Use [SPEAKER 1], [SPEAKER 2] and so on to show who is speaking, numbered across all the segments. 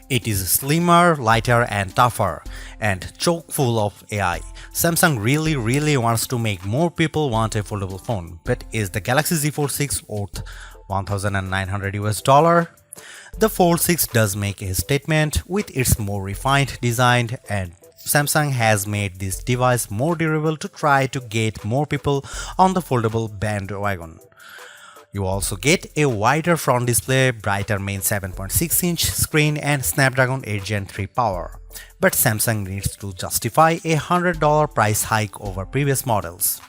[SPEAKER 1] It is slimmer, lighter and tougher, and chock full of AI. Samsung really wants to make more people want a foldable phone, but is the Galaxy Z Fold 6 worth $1,900? The Fold 6 does make a statement with its more refined design, and Samsung has made this device more durable to try to get more people on the foldable bandwagon. You also get a wider front display, brighter main 7.6-inch screen and Snapdragon 8 Gen 3 power. But Samsung needs to justify a $100 price hike over previous models.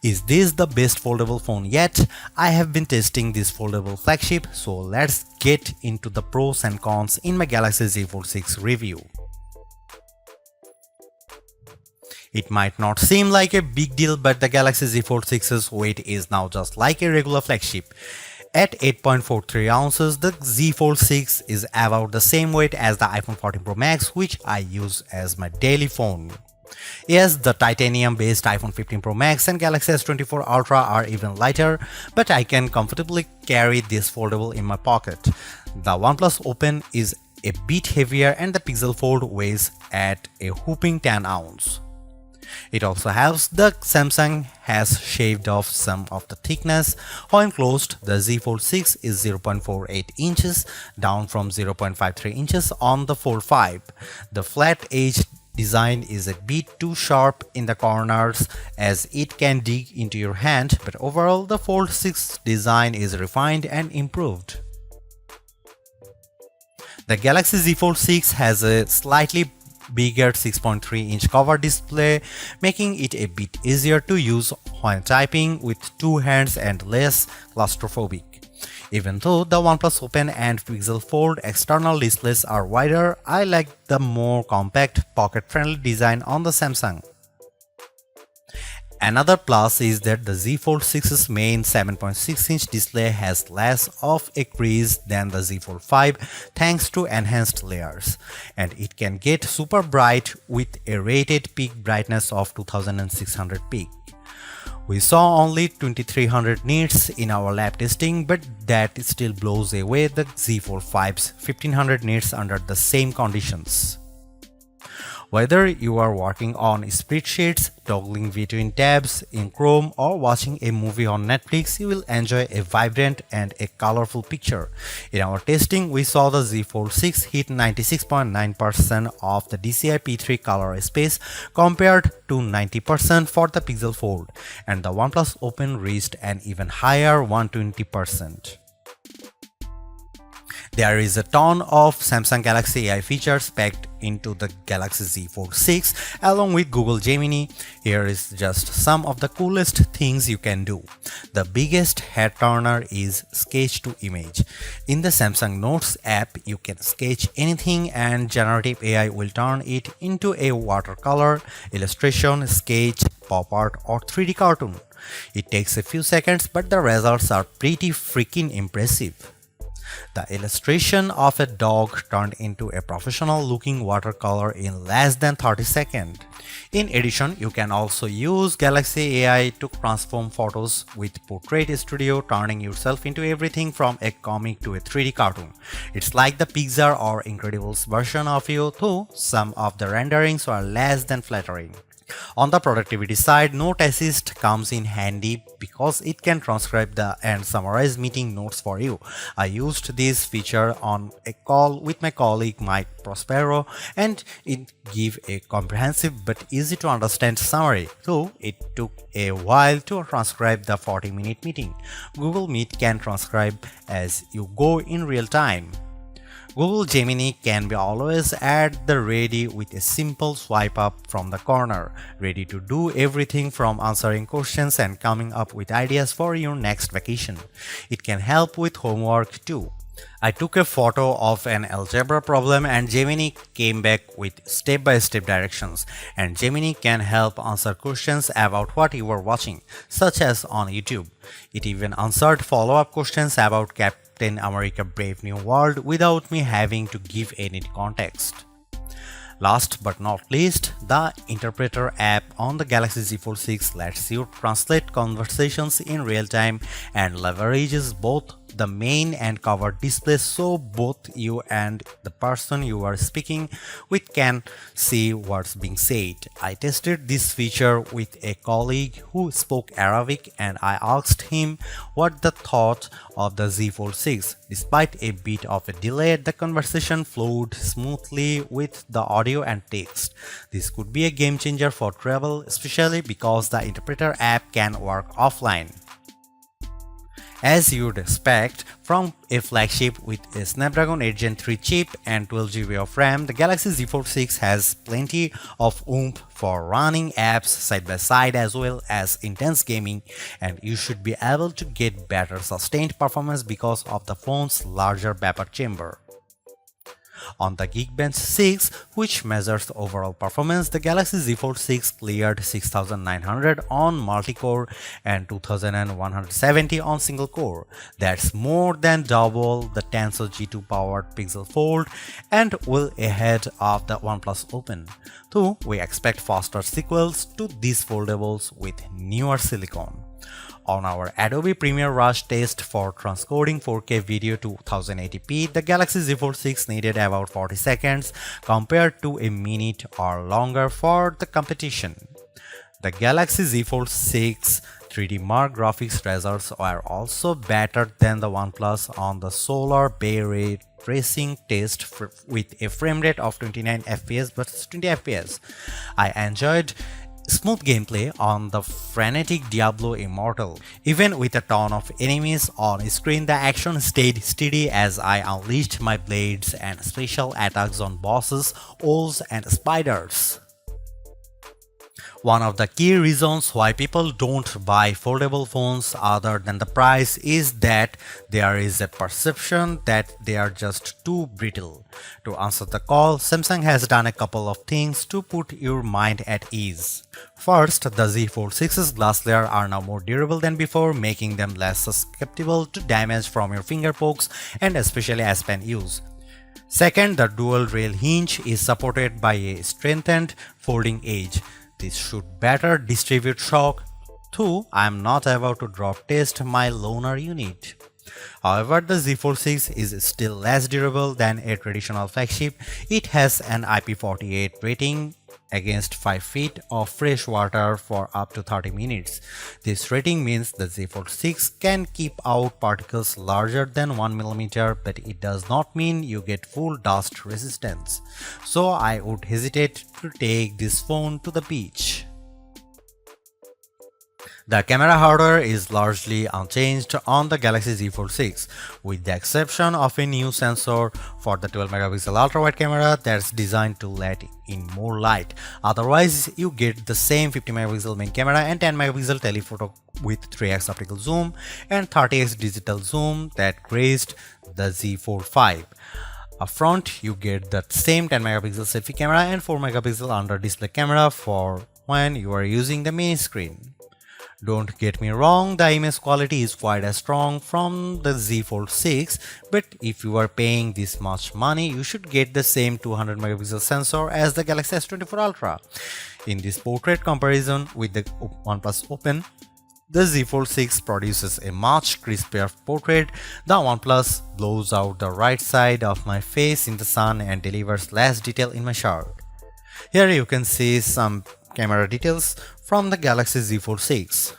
[SPEAKER 1] Is this the best foldable phone yet? I have been testing this foldable flagship, so let's get into the pros and cons in my Galaxy Z Fold 6 review. It might not seem like a big deal, but the Galaxy Z Fold 6's weight is now just like a regular flagship. At 8.43 ounces, the Z Fold 6 is about the same weight as the iPhone 14 Pro Max, which I use as my daily phone. Yes, the titanium-based iPhone 15 Pro Max and Galaxy S24 Ultra are even lighter, but I can comfortably carry this foldable in my pocket. The OnePlus Open is a bit heavier and the Pixel Fold weighs at a whopping 10 ounces. It also helps that Samsung has shaved off some of the thickness. When closed, the Z Fold 6 is 0.48 inches, down from 0.53 inches on the Fold 5. The flat edge design is a bit too sharp in the corners as it can dig into your hand, but overall the Fold 6 design is refined and improved. The Galaxy Z Fold 6 has a slightly bigger 6.3-inch cover display, making it a bit easier to use when typing with two hands and less claustrophobic. Even though the OnePlus Open and Pixel Fold external displays are wider, I like the more compact, pocket-friendly design on the Samsung. Another plus is that the Z Fold 6's main 7.6-inch display has less of a crease than the Z Fold 5 thanks to enhanced layers, and it can get super bright with a rated peak brightness of 2600 peak. We saw only 2300 nits in our lab testing, but that still blows away the Z Fold 5's 1500 nits under the same conditions. Whether you are working on spreadsheets, toggling between tabs in Chrome, or watching a movie on Netflix, you will enjoy a vibrant and a colorful picture. In our testing, we saw the Z Fold 6 hit 96.9% of the DCI P3 color space compared to 90% for the Pixel Fold, and the OnePlus Open reached an even higher 120%. There is a ton of Samsung Galaxy AI features packed into the Galaxy Z Fold 6 along with Google Gemini. Here is just some of the coolest things you can do. The biggest head turner is sketch to image. In the Samsung Notes app, you can sketch anything and generative AI will turn it into a watercolor, illustration, sketch, pop art or 3D cartoon. It takes a few seconds, but the results are pretty freaking impressive. The illustration of a dog turned into a professional-looking watercolor in less than 30 seconds. In addition, you can also use Galaxy AI to transform photos with Portrait Studio, turning yourself into everything from a comic to a 3D cartoon. It's like the Pixar or Incredibles version of you, though some of the renderings are less than flattering. On the productivity side, Note Assist comes in handy because it can transcribe and summarize meeting notes for you. I used this feature on a call with my colleague Mike Prospero, and it gave a comprehensive but easy to understand summary, though it took a while to transcribe the 40-minute meeting. Google Meet can transcribe as you go in real time. Google Gemini can be always at the ready with a simple swipe up from the corner, ready to do everything from answering questions and coming up with ideas for your next vacation. It can help with homework too. I took a photo of an algebra problem and Gemini came back with step-by-step directions, and Gemini can help answer questions about what you were watching, such as on YouTube. It even answered follow-up questions about Captain America Brave New World without me having to give any context. Last but not least, the Interpreter app on the Galaxy Z Fold 6 lets you translate conversations in real time and leverages both the main and cover display so both you and the person you are speaking with can see what's being said. I tested this feature with a colleague who spoke Arabic and I asked him what the thought of the Z Fold 6. Despite a bit of a delay, the conversation flowed smoothly with the audio and text. This could be a game changer for travel, especially because the interpreter app can work offline. As you'd expect from a flagship with a Snapdragon 8 Gen 3 chip and 12GB of RAM, the Galaxy Z Fold 6 has plenty of oomph for running apps side by side as well as intense gaming, and you should be able to get better sustained performance because of the phone's larger vapor chamber. On the Geekbench 6, which measures overall performance, the Galaxy Z Fold 6 cleared 6900 on multi-core and 2170 on single-core. That's more than double the Tensor G2 powered Pixel Fold and well ahead of the OnePlus Open. Though we expect faster sequels to these foldables with newer silicon. On our Adobe Premiere Rush test for transcoding 4K video to 1080p, the Galaxy Z Fold 6 needed about 40 seconds compared to a minute or longer for the competition. The Galaxy Z Fold 6 3D Mark graphics results are also better than the OnePlus on the Solar Bay Ray tracing test with a frame rate of 29 fps versus 20 fps. I enjoyed smooth gameplay on the frenetic Diablo Immortal. Even with a ton of enemies on screen, the action stayed steady as I unleashed my blades and special attacks on bosses, owls and spiders. One of the key reasons why people don't buy foldable phones other than the price is that there is a perception that they are just too brittle. To answer the call, Samsung has done a couple of things to put your mind at ease. First, the Z Fold 6's glass layer are now more durable than before, making them less susceptible to damage from your finger pokes and especially as pen use. Second, the dual rail hinge is supported by a strengthened folding edge. This should better distribute shock, though I am not about to drop test my loaner unit. However, the Z Fold 6 is still less durable than a traditional flagship. It has an IP48 rating against 5 feet of fresh water for up to 30 minutes. This rating means the Z Fold 6 can keep out particles larger than 1mm, but it does not mean you get full dust resistance. So I would hesitate to take this phone to the beach. The camera hardware is largely unchanged on the Galaxy Z Fold 6, with the exception of a new sensor for the 12MP ultra-wide camera that's designed to let in more light. Otherwise, you get the same 50MP main camera and 10MP telephoto with 3x optical zoom and 30x digital zoom that graced the Z Fold 5. Up front, you get the same 10MP selfie camera and 4MP under-display camera for when you are using the main screen. Don't get me wrong, the image quality is quite as strong from the Z Fold 6, but if you are paying this much money, you should get the same 200MP sensor as the Galaxy S24 Ultra. In this portrait comparison with the OnePlus Open, the Z Fold 6 produces a much crispier portrait. The OnePlus blows out the right side of my face in the sun and delivers less detail in my shirt. Here you can see some camera details from the Galaxy Z Fold 6.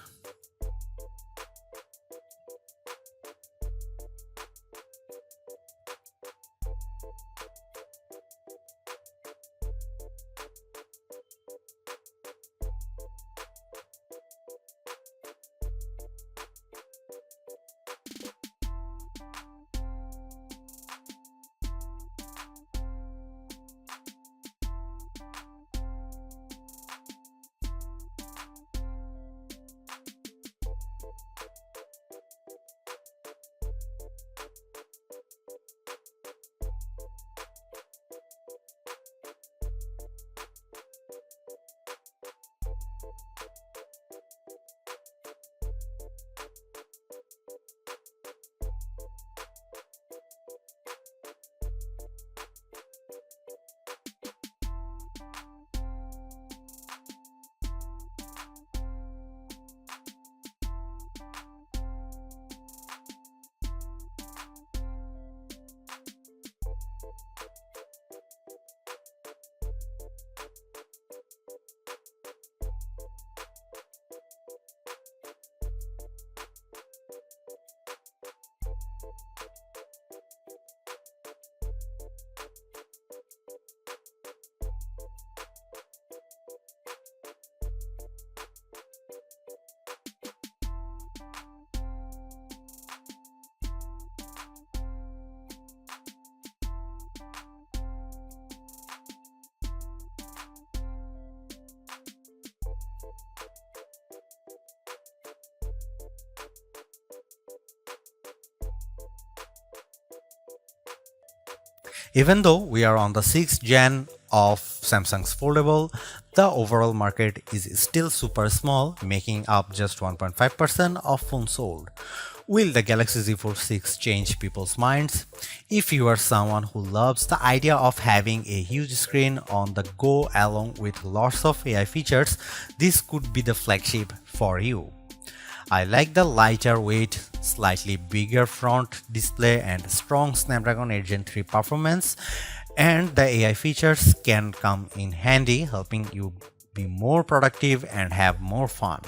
[SPEAKER 1] Even though we are on the 6th gen of Samsung's foldable, the overall market is still super small, making up just 1.5% of phones sold. Will the Galaxy Z Fold 6 change people's minds? If you are someone who loves the idea of having a huge screen on the go along with lots of AI features, this could be the flagship for you. I like the lighter weight, slightly bigger front display and strong Snapdragon 8 Gen 3 performance, and the AI features can come in handy, helping you be more productive and have more fun.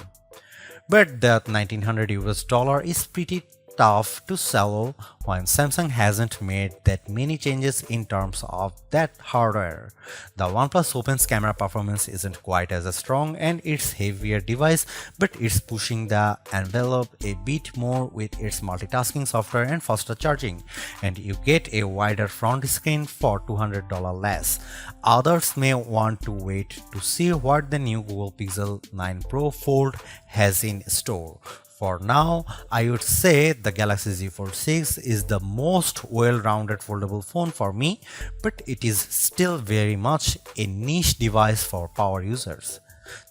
[SPEAKER 1] But that 1900 US dollar is pretty tough to swallow when Samsung hasn't made that many changes in terms of that hardware. The OnePlus Open's camera performance isn't quite as strong and it's heavier device, but it's pushing the envelope a bit more with its multitasking software and faster charging, and you get a wider front screen for $200 less. Others may want to wait to see what the new Google Pixel 9 Pro Fold has in store. For now, I would say the Galaxy Z Fold 6 is the most well-rounded foldable phone for me, but it is still very much a niche device for power users.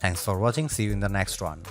[SPEAKER 1] Thanks for watching, see you in the next one.